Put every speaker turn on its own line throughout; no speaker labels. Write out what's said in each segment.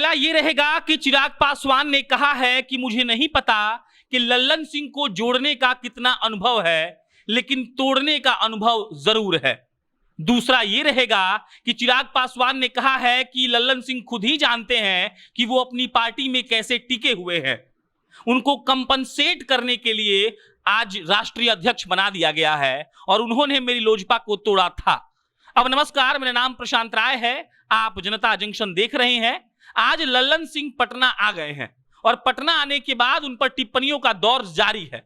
पहला ये रहेगा कि चिराग पासवान ने कहा है कि मुझे नहीं पता कि लल्लन सिंह को जोड़ने का कितना अनुभव है, लेकिन तोड़ने का अनुभव जरूर है। दूसरा ये रहेगा कि चिराग पासवान ने कहा है कि लल्लन सिंह खुद ही जानते हैं कि वो अपनी पार्टी में कैसे टिके हुए हैं। उनको कंपनसेट करने के लिए आज राष्ट्रीय अध्यक्ष बना दिया गया है और उन्होंने मेरी लोजपा को तोड़ा था। अब नमस्कार, मेरा नाम प्रशांत राय है, आप जनता जंक्शन देख रहे हैं। आज लल्लन सिंह पटना आ गए हैं और पटना आने के बाद उन पर टिप्पणियों का दौर जारी है।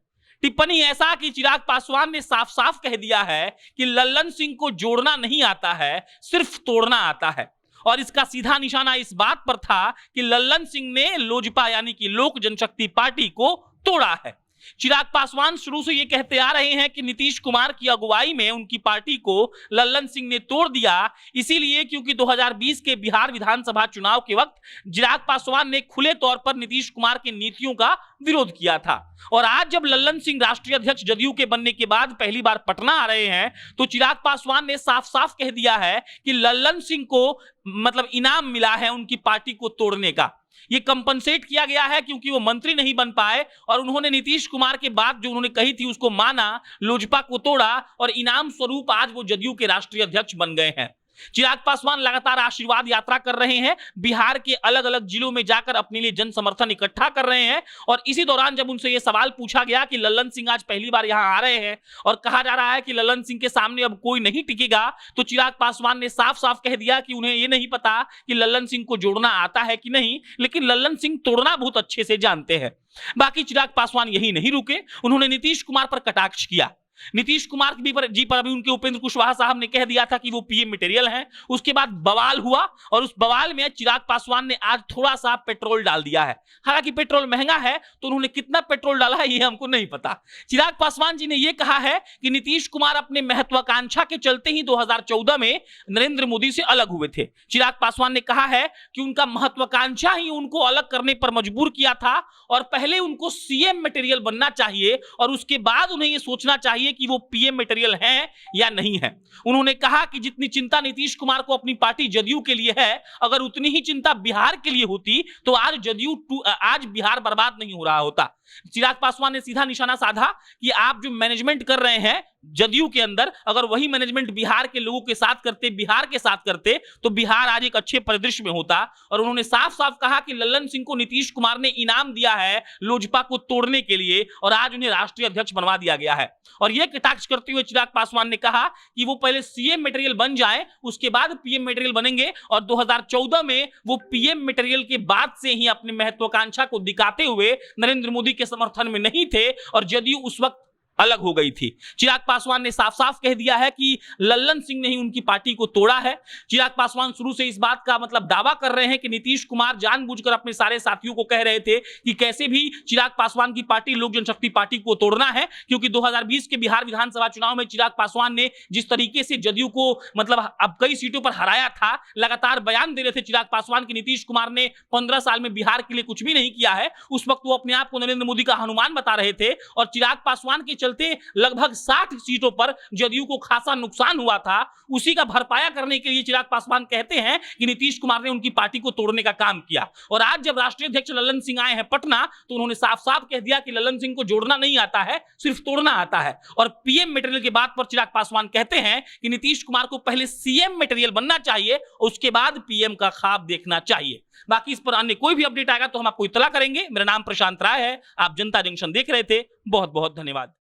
टिप्पणी ऐसा कि चिराग पासवान ने साफ साफ कह दिया है कि लल्लन सिंह को जोड़ना नहीं आता है, सिर्फ तोड़ना आता है। और इसका सीधा निशाना इस बात पर था कि लल्लन सिंह ने लोजपा यानी कि लोक जनशक्ति पार्टी को तोड़ा है। चिराग पासवान शुरू से ये कहते आ रहे हैं कि नीतीश कुमार की अगुवाई में उनकी पार्टी को लल्लन सिंह ने तोड़ दिया, इसीलिए क्योंकि 2020 के बिहार विधानसभा चुनाव के वक्त चिराग पासवान ने खुले तौर पर नीतीश कुमार की नीतियों का विरोध किया था। और आज जब लल्लन सिंह राष्ट्रीय अध्यक्ष जदयू के बनने के बाद पहली बार पटना आ रहे हैं तो चिराग पासवान ने साफ साफ कह दिया है कि लल्लन सिंह को मतलब इनाम मिला है उनकी पार्टी को तोड़ने का। ये कंपनसेट किया गया है क्योंकि वो मंत्री नहीं बन पाए और उन्होंने नीतीश कुमार के बात जो उन्होंने कही थी उसको माना, लोजपा को तोड़ा और इनाम स्वरूप आज वो जदयू के राष्ट्रीय अध्यक्ष बन गए हैं। चिराग पासवान लगातार आशीर्वाद यात्रा कर रहे हैं, बिहार के अलग अलग जिलों में जाकर अपने लिए जन समर्थन इकट्ठा कर रहे हैं। और इसी दौरान जब उनसे यह सवाल पूछा गया कि लल्लन सिंह आज पहली बार यहां आ रहे हैं और कहा जा रहा है कि लल्लन सिंह के सामने अब कोई नहीं टिकेगा, तो चिराग पासवान ने साफ साफ कह दिया कि उन्हें यह नहीं पता कि लल्लन सिंह को जोड़ना आता है कि नहीं, लेकिन लल्लन सिंह तोड़ना बहुत अच्छे से जानते हैं। बाकी चिराग पासवान यही नहीं रुके, उन्होंने नीतीश कुमार पर कटाक्ष किया। नीतीश कुमार जी पर अभी उनके उपेंद्र कुशवाहा साहब ने कह दिया था कि वो पीएम मटेरियल हैं। उसके बाद बवाल हुआ और उस बवाल में चिराग पासवान ने आज थोड़ा सा पेट्रोल डाल दिया है। हालांकि पेट्रोल महंगा है तो उन्होंने कितना पेट्रोल डाला है ये हमको नहीं पता। चिराग पासवान जी ने यह कहा है कि नीतीश कुमार अपने महत्वाकांक्षा के चलते ही 2014 में नरेंद्र मोदी से अलग हुए थे। चिराग पासवान ने कहा है कि उनका महत्वाकांक्षा ही उनको अलग करने पर मजबूर किया था और पहले उनको सीएम मटेरियल बनना चाहिए और उसके बाद उन्हें यह सोचना चाहिए कि वो पीएम मटेरियल हैं या नहीं है। उन्होंने कहा कि जितनी चिंता नीतीश कुमार को अपनी पार्टी जदयू के लिए है, अगर उतनी ही चिंता बिहार के लिए होती तो आज बिहार बर्बाद नहीं हो रहा होता। चिराग पासवान ने सीधा निशाना साधा कि आप जो मैनेजमेंट कर रहे हैं जदयू के अंदर, अगर वही मैनेजमेंट बिहार के लोगों के साथ करते, बिहार के साथ करते तो बिहार आज एक अच्छे परिदृश्य में होता। और उन्होंने साफ साफ कहा कि लल्लन सिंह को नीतीश कुमार ने इनाम दिया है लोजपा को तोड़ने के लिए और आज उन्हें राष्ट्रीय अध्यक्ष बनवा दिया गया है। और यह कटाक्ष करते हुए चिराग पासवान ने कहा कि वो पहले सीएम मटेरियल बन जाए, उसके बाद पीएम मटेरियल बनेंगे। और 2014 में वो पीएम मटेरियल के बाद से ही अपने महत्वाकांक्षा को दिखाते हुए नरेंद्र मोदी के समर्थन में नहीं थे और जदयू उस वक्त अलग हो गई थी। चिराग पासवान ने साफ साफ कह दिया है कि लल्लन सिंह ने ही उनकी पार्टी को तोड़ा है। चिराग पासवान शुरू से इस बात का मतलब दावा कर रहे हैं कि नीतीश कुमार जानबूझकर अपने सारे साथियों को कह रहे थे कि कैसे भी चिराग पासवान की पार्टी लोक जनशक्ति पार्टी को तोड़ना है, क्योंकि 2020 के बिहार विधानसभा चुनाव में चिराग पासवान ने जिस तरीके से जदयू को मतलब अब कई सीटों पर हराया था, लगातार बयान दे रहे थे चिराग पासवान की नीतीश कुमार ने 15 साल में बिहार के लिए कुछ भी नहीं किया है। उस वक्त वो अपने आप को नरेंद्र मोदी का हनुमान बता रहे थे और चिराग पासवान के चलते लगभग 60 सीटों पर जदयू को खासा नुकसान हुआ था। उसी का भरपाया करने के लिए चिराग पासवान कहते हैं कि नीतीश कुमार ने उनकी पार्टी को तोड़ने का काम किया। और आज जब राष्ट्रीय अध्यक्ष लल्लन सिंह आए हैं पटना तो उन्होंने साफ साफ कह दिया कि लल्लन सिंह को जोड़ना नहीं आता है, सिर्फ तोड़ना आता है। और पीएम मटेरियल के बात पर चिराग पासवान कहते हैं कि नीतीश कुमार को पहले सीएम मटेरियल बनना चाहिए, उसके बाद पीएम का ख्वाब देखना चाहिए। बाकी इस पर अन्य कोई भी अपडेट आएगा तो हम आपको इत्तला करेंगे। मेरा नाम प्रशांत राय है, आप जनता जंक्शन देख रहे थे। बहुत बहुत धन्यवाद।